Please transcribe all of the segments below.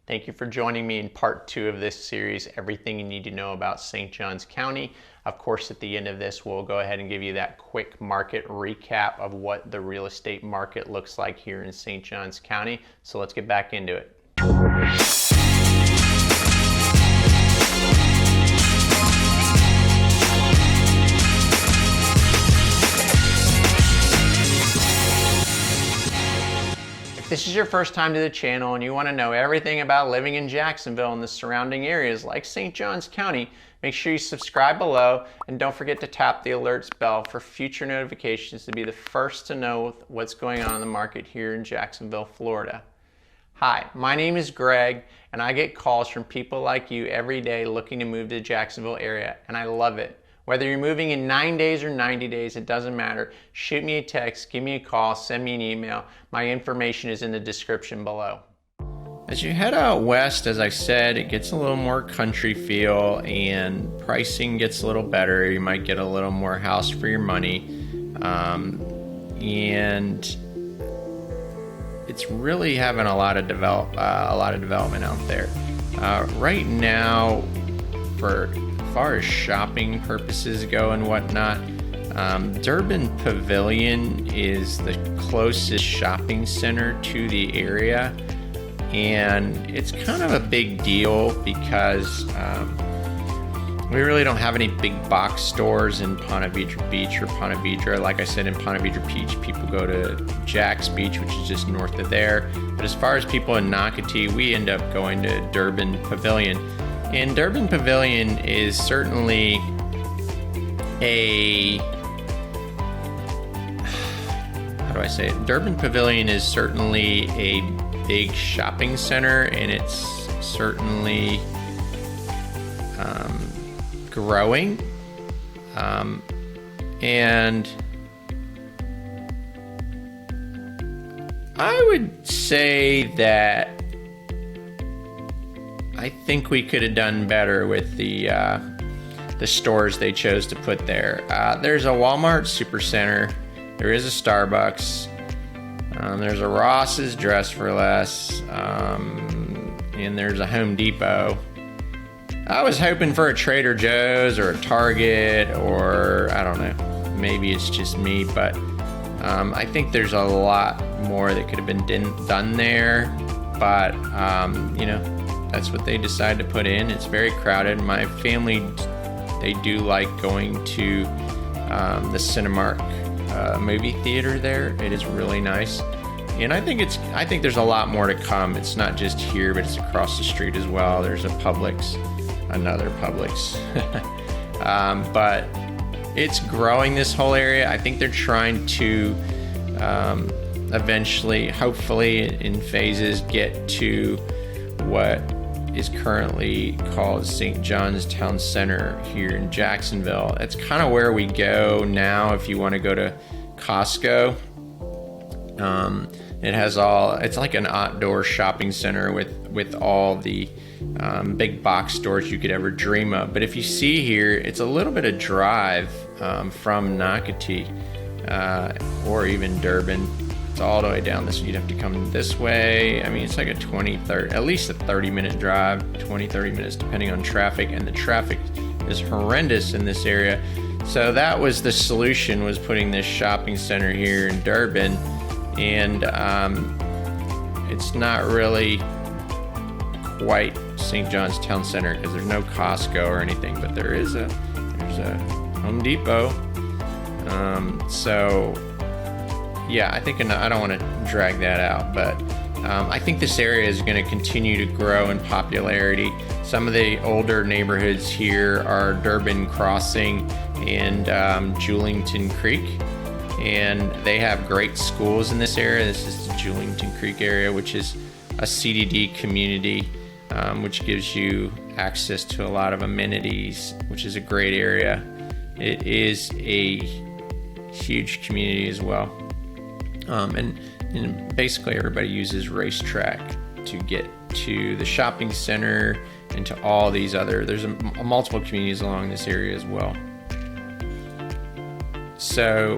Thank you for joining me in part 2 of this series, Everything You Need to Know About St. Johns County. Of course, at the end of this, we'll go ahead and give you that quick market recap of what the real estate market looks like here in St. Johns County. So let's get back into it. If this is your first time to the channel and you want to know everything about living in Jacksonville and the surrounding areas like St. Johns County, make sure you subscribe below and don't forget to tap the alerts bell for future notifications to be the first to know what's going on in the market here in Jacksonville, Florida. Hi, my name is Greg and I get calls from people like you every day looking to move to the Jacksonville area, and I love it. Whether you're moving in 9 days or 90 days, it doesn't matter. Shoot me a text, give me a call, send me an email. My information is in the description below. As you head out west, as I said, it gets a little more country feel and pricing gets a little better. You might get a little more house for your money. And it's really having a lot of development out there. Right now, for as far as shopping purposes go and whatnot, Durbin Pavilion is the closest shopping center to the area, and it's kind of a big deal because we really don't have any big box stores in Ponte Vedra Beach or Ponte Vedra. Like I said, in Ponte Vedra Beach, people go to Jack's Beach, which is just north of there. But as far as people in Nocatee, we end up going to Durbin Pavilion. And Durbin Pavilion is certainly Durbin Pavilion is certainly a big shopping center, and it's certainly growing. And I would say that I think we could have done better with the stores they chose to put there. There's a Walmart Supercenter, there is a Starbucks, there's a Ross's Dress for Less, and there's a Home Depot. I was hoping for a Trader Joe's or a Target, or I don't know, maybe it's just me, but I think there's a lot more that could have been done there, but you know, that's what they decided to put in. It's very crowded. My family, they do like going to the Cinemark movie theater there. It is really nice, and I think there's a lot more to come. It's not just here, but it's across the street as well. There's another Publix, but it's growing, this whole area. I think they're trying to eventually, hopefully in phases, get to what is currently called St. John's Town Center here in Jacksonville. It's kind of where we go now if you want to go to Costco. It's like an outdoor shopping center with all the big box stores you could ever dream of. But if you see here, it's a little bit of drive from Nocatee or even Durbin. It's all the way down this. You'd have to come this way. I mean, it's like a 30, at least a 30-minute drive, 20-30 minutes depending on traffic, and the traffic is horrendous in this area. So that was the solution, was putting this shopping center here in Durbin, and it's not really quite St. John's Town Center because there's no Costco or anything, but there's a Home Depot. So yeah, I don't want to drag that out, but I think this area is going to continue to grow in popularity. Some of the older neighborhoods here are Durbin Crossing and Julington Creek, and they have great schools in this area. This is the Julington Creek area, which is a CDD community, which gives you access to a lot of amenities, which is a great area. It is a huge community as well. And basically everybody uses Racetrack to get to the shopping center and to all these there's multiple communities along this area as well. So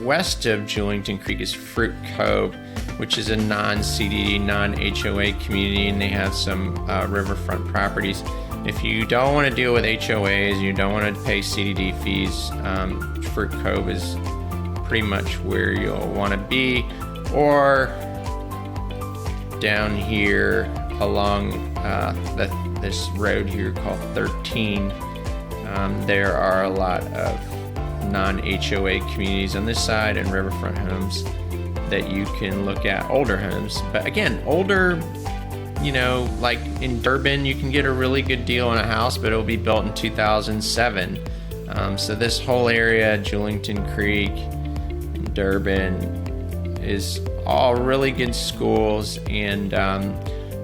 west of Julington Creek is Fruit Cove, which is a non-CDD, non-HOA community, and they have some riverfront properties. If you don't want to deal with HOAs, you don't want to pay CDD fees, Fruit Cove is pretty much where you'll want to be. Or down here along this road here called 13, there are a lot of non-HOA communities on this side and riverfront homes that you can look at, older homes. But again, older, you know, like in Durban, you can get a really good deal on a house, but it'll be built in 2007. So this whole area, Julington Creek, and Durban, is all really good schools and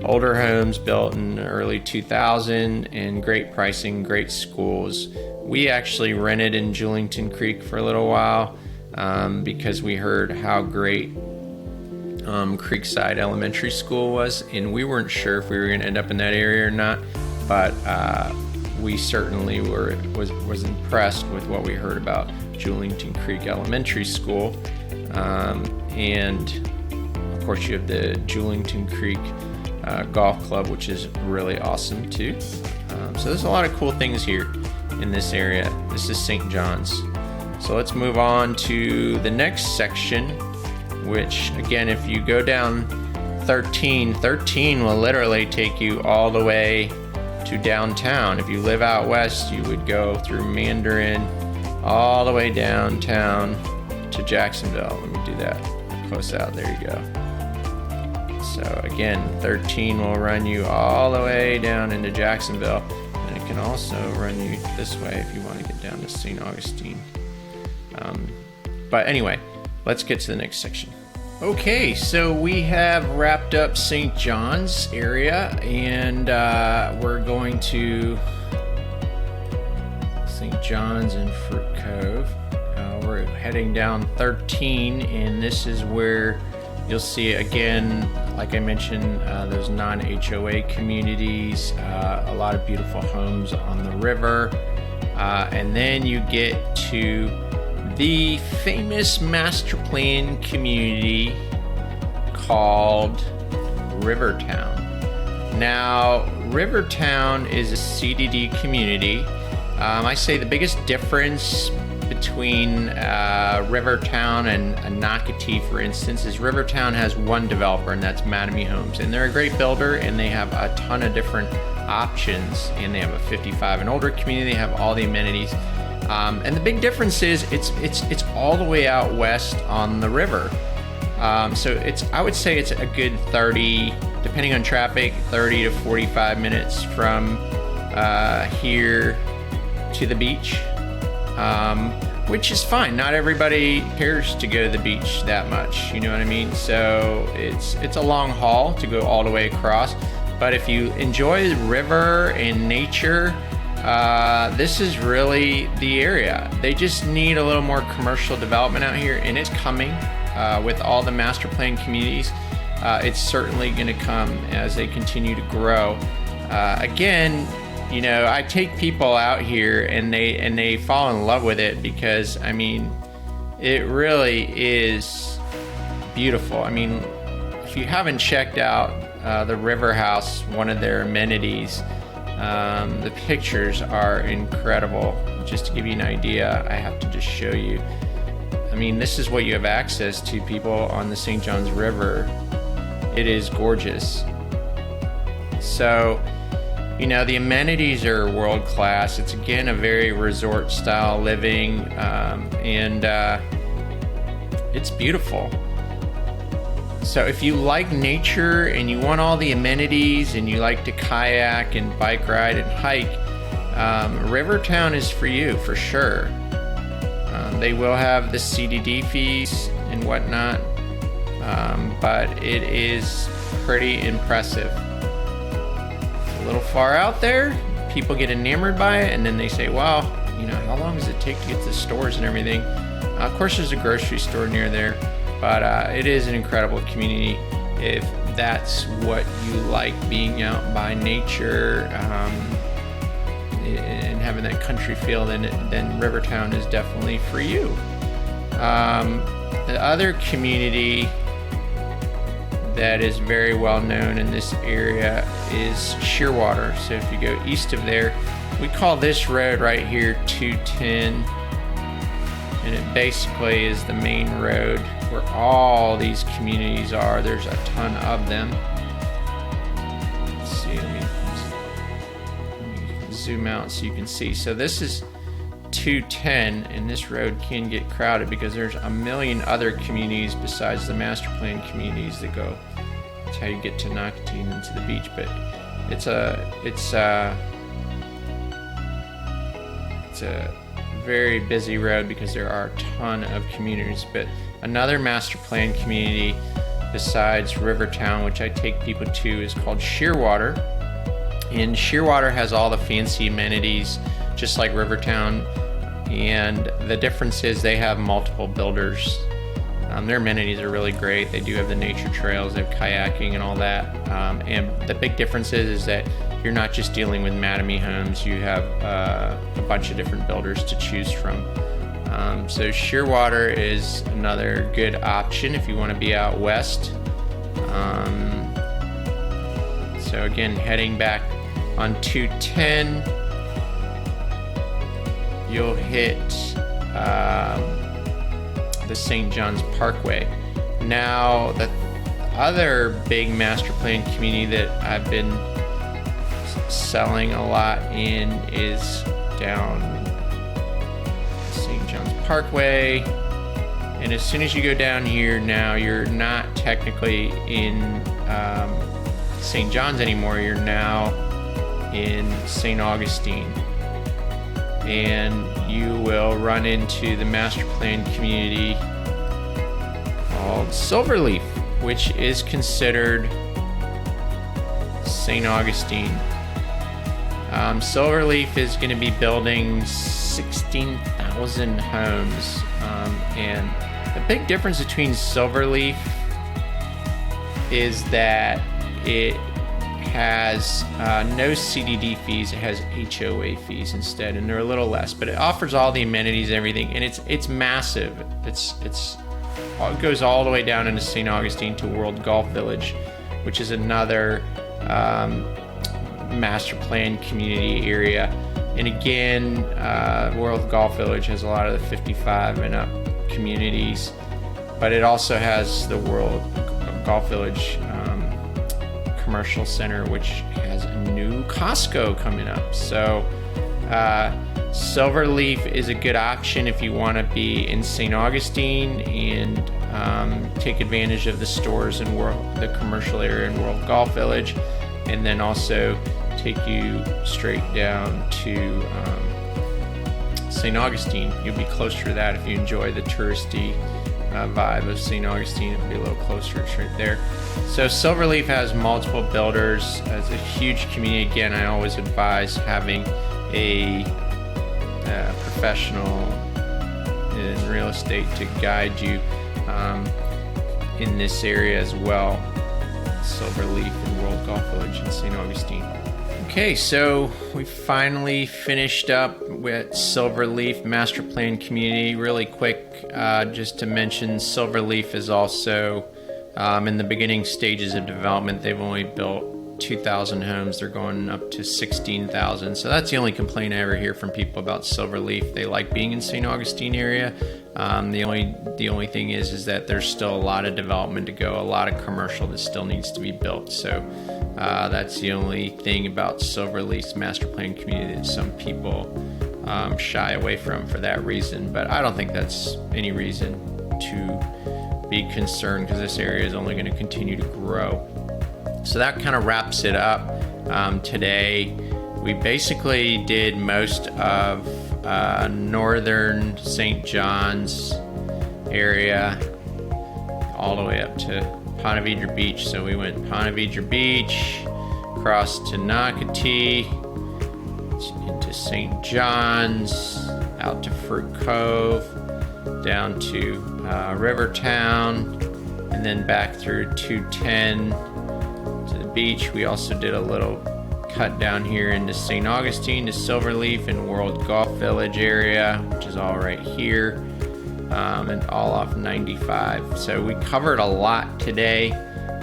older homes built in early 2000 and great pricing, great schools. We actually rented in Julington Creek for a little while because we heard how great Creekside Elementary School was, and we weren't sure if we were going to end up in that area or not, but we certainly was impressed with what we heard about Julington Creek Elementary School. And of course you have the Julington Creek Golf Club, which is really awesome too. So there's a lot of cool things here in this area. This is St. Johns. So let's move on to the next section, which again, if you go down 13 will literally take you all the way to downtown. If you live out west, you would go through Mandarin all the way downtown to Jacksonville. Let me do that close out. There you go. So again, 13 will run you all the way down into Jacksonville, and it can also run you this way if you want to get down to St. Augustine. But anyway, let's get to the next section. Okay, so we have wrapped up St. Johns area, and we're going to St. Johns and Fruit Cove. We're heading down 13, and this is where you'll see, again, like I mentioned, those non-HOA communities, a lot of beautiful homes on the river, and then you get to the famous master plan community called Rivertown. Now, Rivertown is a CDD community. I say the biggest difference between Rivertown and Nocatee, for instance, is Rivertown has one developer, and that's Mattamy Homes, and they're a great builder, and they have a ton of different options, and they have a 55 and older community. They have all the amenities. And the big difference is it's all the way out west on the river. So I would say it's a good 30, depending on traffic, 30 to 45 minutes from here to the beach, which is fine. Not everybody cares to go to the beach that much, you know what I mean? So it's a long haul to go all the way across. But if you enjoy the river and nature, this is really the area. They just need a little more commercial development out here, and it's coming with all the master plan communities. It's certainly going to come as they continue to grow. Again, you know, I take people out here and they fall in love with it because, I mean, it really is beautiful. I mean, if you haven't checked out the River House, one of their amenities, the pictures are incredible. Just to give you an idea, I have to just show you. I mean, this is what you have access to, people, on the St. Johns River. It is gorgeous. So, you know, the amenities are world class. It's, again, a very resort style living, and it's beautiful. So if you like nature and you want all the amenities and you like to kayak and bike ride and hike, Rivertown is for you, for sure. They will have the CDD fees and whatnot, but it is pretty impressive. A little far out there, people get enamored by it, and then they say, wow, you know, how long does it take to get to the stores and everything? Of course, there's a grocery store near there. But it is an incredible community if that's what you like, being out by nature and having that country feel. Then Rivertown is definitely for you. The other community that is very well known in this area is Shearwater. So if you go east of there, we call this road right here 210, and it basically is the main road where all these communities are. There's a ton of them. Let's see, let me zoom out so you can see. So this is 210, and this road can get crowded because there's a million other communities besides the master plan communities that go. That's how you get to Nocatee and into the beach. But it's a very busy road because there are a ton of communities. But another master plan community besides Rivertown, which I take people to, is called Shearwater. And Shearwater has all the fancy amenities just like Rivertown, and the difference is they have multiple builders. Their amenities are really great. They do have the nature trails, they have kayaking and all that. And the big difference is that you're not just dealing with Mattamy homes, you have a bunch of different builders to choose from. So Shearwater is another good option if you want to be out west. So again, heading back on 210, you'll hit the St. Johns Parkway. Now, the other big master plan community that I've been selling a lot in is down St. Johns Parkway. And as soon as you go down here now, you're not technically in St. Johns anymore. You're now in St. Augustine. And you will run into the master plan community called Silverleaf, which is considered St. Augustine. Silverleaf is going to be building 16,000 homes, and the big difference between Silverleaf is that it has no CDD fees. It has HOA fees instead, and they're a little less, but it offers all the amenities and everything, and it's massive. It goes all the way down into St. Augustine to World Golf Village, which is another master plan community area. And again, World Golf Village has a lot of the 55 and up communities, but it also has the World Golf Village Commercial Center, which has a new Costco coming up. So Silverleaf is a good option if you want to be in St. Augustine and take advantage of the stores in the commercial area in World Golf Village, and then also take you straight down to St. Augustine. You'll be closer to that if you enjoy the touristy vibe of St. Augustine. It'll be a little closer. It's right there. So Silverleaf has multiple builders. It's a huge community. Again, I always advise having a professional in real estate to guide you in this area as well. Silverleaf and World Golf Village in St. Augustine. Okay, so we finally finished up with Silverleaf Master Plan Community. Really quick, just to mention, Silverleaf is also in the beginning stages of development. They've only built 2,000 homes. They're going up to 16,000. So that's the only complaint I ever hear from people about Silverleaf. They like being in St. Augustine area. The only thing is that there's still a lot of development to go, a lot of commercial that still needs to be built. So that's the only thing about Silverleaf's master plan community that some people shy away from for that reason. But I don't think that's any reason to be concerned, because this area is only going to continue to grow. So that kind of wraps it up today. We basically did most of northern St. Johns area all the way up to Ponte Vedra Beach. So we went Ponte Vedra Beach, across to Nocatee, into St. Johns, out to Fruit Cove, down to Rivertown, and then back through 210 to the beach. We also did a little cut down here into St. Augustine to Silverleaf and World Golf Village area, which is all right here, and all off 95. So we covered a lot today.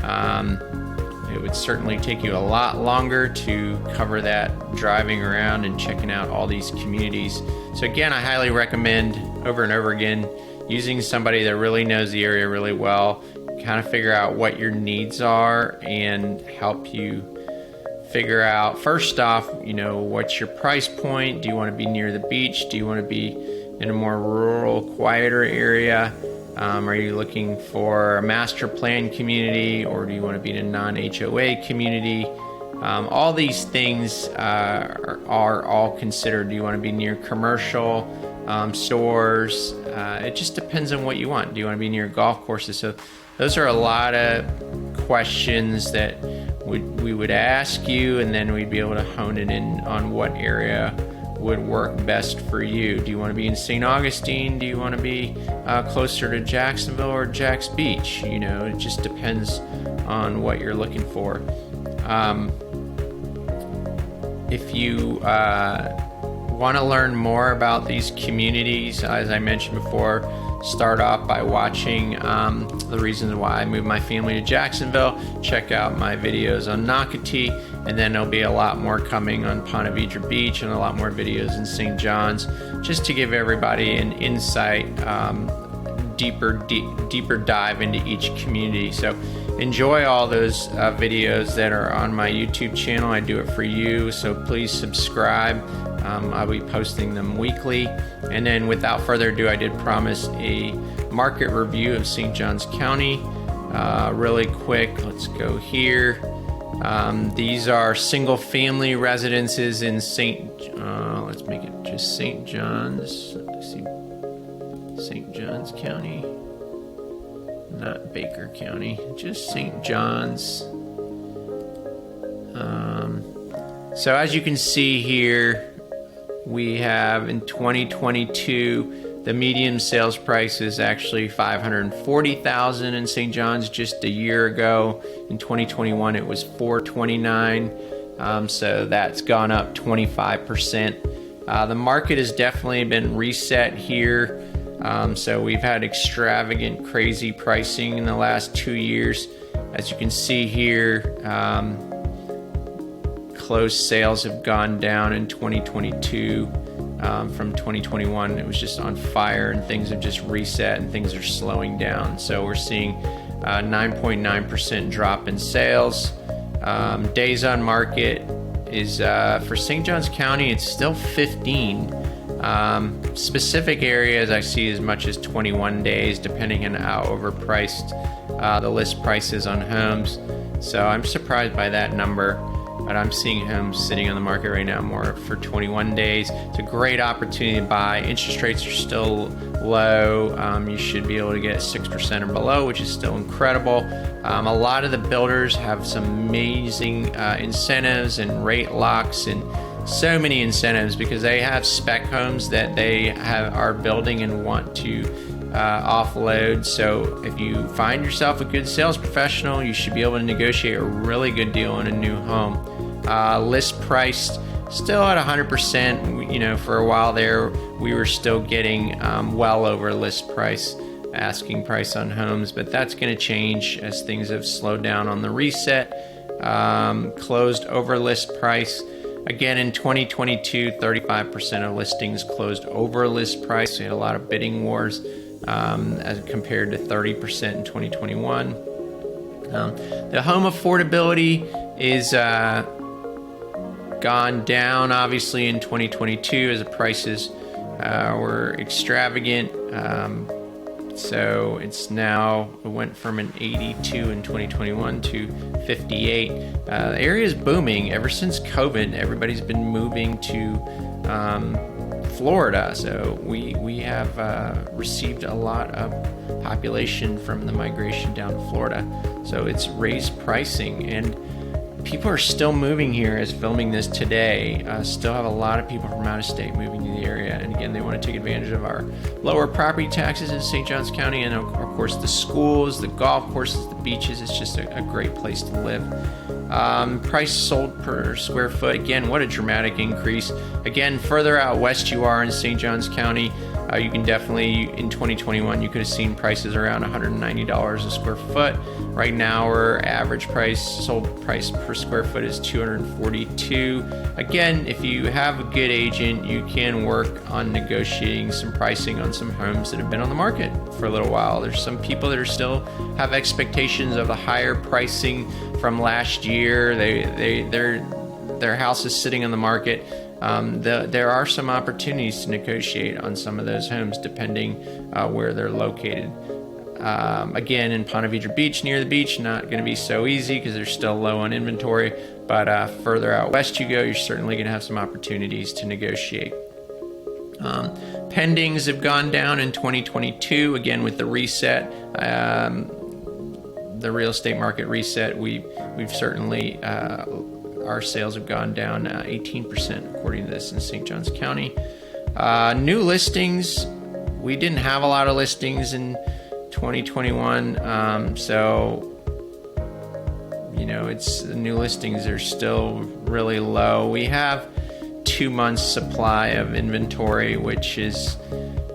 It would certainly take you a lot longer to cover that driving around and checking out all these communities. So again, I highly recommend over and over again using somebody that really knows the area really well, kind of figure out what your needs are and help you figure out, first off, what's your price point? Do you want to be near the beach? Do you want to be in a more rural, quieter area? Are you looking for a master plan community, or do you want to be in a non-HOA community? All these things are all considered. Do you want to be near commercial stores? It just depends on what you want. Do you want to be near golf courses? So those are a lot of questions that we would ask you, and then we'd be able to hone it in on what area would work best for you. Do you want to be in St. Augustine? Do you want to be closer to Jacksonville or Jack's Beach? It just depends on what you're looking for. If you want to learn more about these communities, as I mentioned before, start off by watching the reasons why I moved my family to Jacksonville. Check out my videos on Nocatee, and then there'll be a lot more coming on Ponte Vedra Beach and a lot more videos in St. Johns, just to give everybody an insight, deeper dive into each community. So enjoy all those videos that are on my YouTube channel. I do it for you, so please subscribe. I'll be posting them weekly. And then without further ado, I did promise a market review of St. Johns County. Really quick, let's go here. These are single family residences in let's make it just St. Johns. Let's see, St. Johns County, not Baker County, just St. Johns. So as you can see here, we have in 2022, the median sales price is actually $540,000 in St. Johns. Just a year ago, in 2021, it was $429,000. So that's gone up 25%. The market has definitely been reset here. So we've had extravagant, crazy pricing in the last 2 years. As you can see here, closed sales have gone down in 2022 from 2021. It was just on fire, and things have just reset and things are slowing down. So we're seeing a 9.9% drop in sales. Days on market is for St. Johns County, it's still 15. Specific areas I see as much as 21 days, depending on how overpriced the list price is on homes. So I'm surprised by that number. But I'm seeing homes sitting on the market right now more for 21 days. It's a great opportunity to buy. Interest rates are still low. You should be able to get 6% or below, which is still incredible. A lot of the builders have some amazing incentives and rate locks and so many incentives because they have spec homes that they are building and want to offload. So if you find yourself a good sales professional, you should be able to negotiate a really good deal on a new home. List priced still at 100%. For a while there, we were still getting well over list price, asking price on homes, but that's going to change as things have slowed down on the reset. Closed over list price. Again, in 2022, 35% of listings closed over list price. We had a lot of bidding wars as compared to 30% in 2021. The home affordability is gone down, obviously, in 2022 as the prices were extravagant. So it went from an 82 in 2021 to 58. The area is booming. Ever since COVID, everybody's been moving to Florida. So we have received a lot of population from the migration down to Florida. So it's raised pricing, and people are still moving here as filming this today. Still have a lot of people from out of state moving to the area. And again, they want to take advantage of our lower property taxes in St. Johns County. And of course, the schools, the golf courses, the beaches. It's just a great place to live. Price sold per square foot. Again, what a dramatic increase. Again, further out west you are in St. Johns County, You can definitely, in 2021, you could have seen prices around $190 a square foot. Right now, our average price, sold price per square foot is $242. Again, if you have a good agent, you can work on negotiating some pricing on some homes that have been on the market for a little while. There's some people that are still have expectations of the higher pricing from last year. Their house is sitting on the market. There are some opportunities to negotiate on some of those homes depending where they're located. Again, in Ponte Vedra Beach, near the beach, not going to be so easy because they're still low on inventory, but further out west you go, you're certainly going to have some opportunities to negotiate. Pendings have gone down in 2022, again with the reset, the real estate market reset. We've certainly our sales have gone down 18% according to this in St. Johns County. New listings, we didn't have a lot of listings in 2021, so it's the new listings are still really low. We have 2 months supply of inventory, which is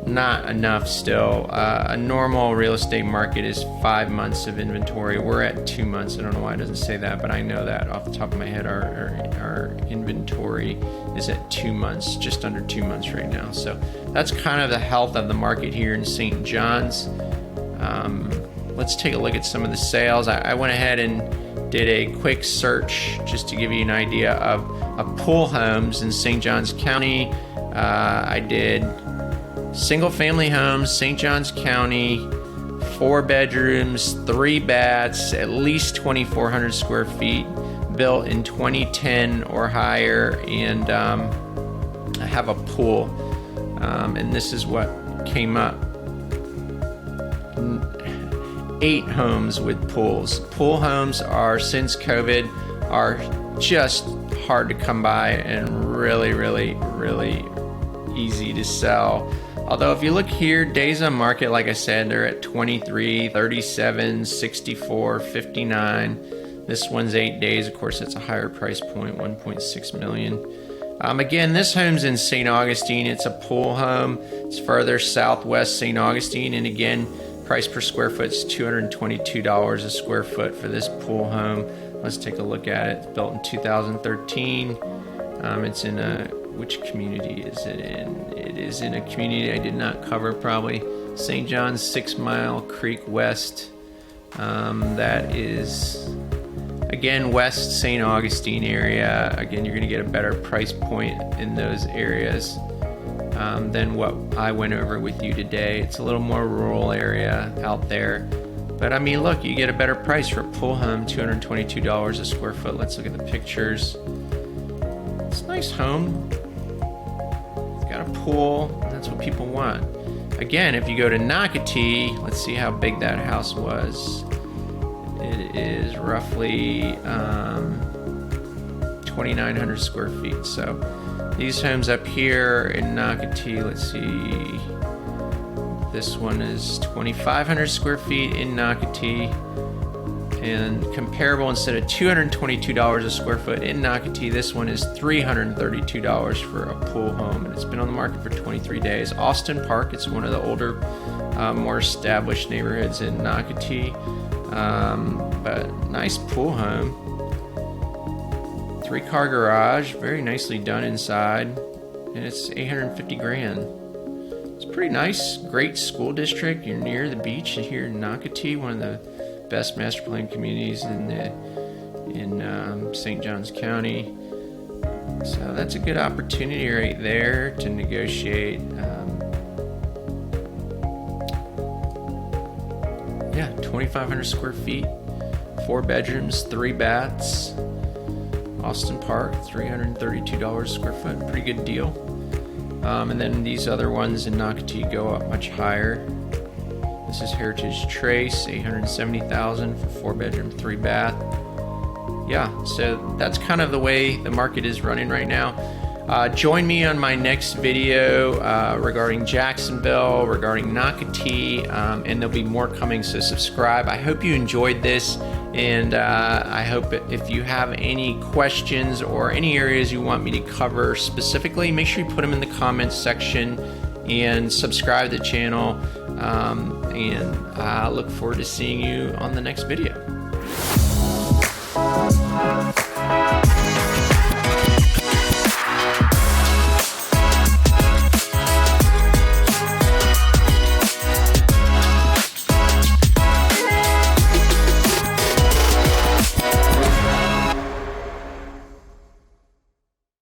not enough still. A normal real estate market is 5 months of inventory. We're at 2 months. I don't know why it doesn't say that, but I know that off the top of my head. Our inventory is at 2 months, just under 2 months right now. So that's kind of the health of the market here in St. Johns. Let's take a look at some of the sales. I went ahead and did a quick search just to give you an idea of pool homes in St. Johns County. I did single family homes, St. Johns County, 4 bedrooms, 3 baths, at least 2,400 square feet, built in 2010 or higher, and have a pool. And this is what came up. 8 homes with pools. Pool homes are, since COVID, are just hard to come by and really, really, really easy to sell. Although if you look here, days on market, like I said, they're at 23, 37, 64, 59. This one's 8 days. Of course, it's a higher price point, 1.6 million. Again, this home's in St. Augustine. It's a pool home. It's further southwest St. Augustine. And again, price per square foot is $222 a square foot for this pool home. Let's take a look at it. It's built in 2013. It's in which community is it in? It is in a community I did not cover probably. St. John's, 6 Mile Creek West. That is, again, West St. Augustine area. Again, you're going to get a better price point in those areas than what I went over with you today. It's a little more rural area out there. But I mean, look, you get a better price for a pool home, $222 a square foot. Let's look at the pictures. It's a nice home. It's got a pool. That's what people want. Again, if you go to Nocatee, let's see how big that house was. It is roughly 2,900 square feet. So these homes up here in Nocatee, let's see. This one is 2,500 square feet in Nocatee. And comparable, instead of $222 a square foot in Nocatee, this one is $332 for a pool home, and it's been on the market for 23 days. Austin Park, it's one of the older, more established neighborhoods in Nocatee, but nice pool home. 3-car garage, very nicely done inside, and it's $850,000. It's pretty nice, great school district. You're near the beach here in Nocatee, one of the best master plan communities in St. Johns County. So that's a good opportunity right there to negotiate. 2,500 square feet, 4 bedrooms, 3 baths. Austin Park, $332 a square foot, pretty good deal. And then these other ones in Nocatee go up much higher. This is Heritage Trace, $870,000 for 4 bedroom, 3 bath. Yeah, so that's kind of the way the market is running right now. Join me on my next video regarding Jacksonville, regarding Nocatee, and there'll be more coming, so subscribe. I hope you enjoyed this, and I hope if you have any questions or any areas you want me to cover specifically, make sure you put them in the comments section, and subscribe to the channel. And I look forward to seeing you on the next video.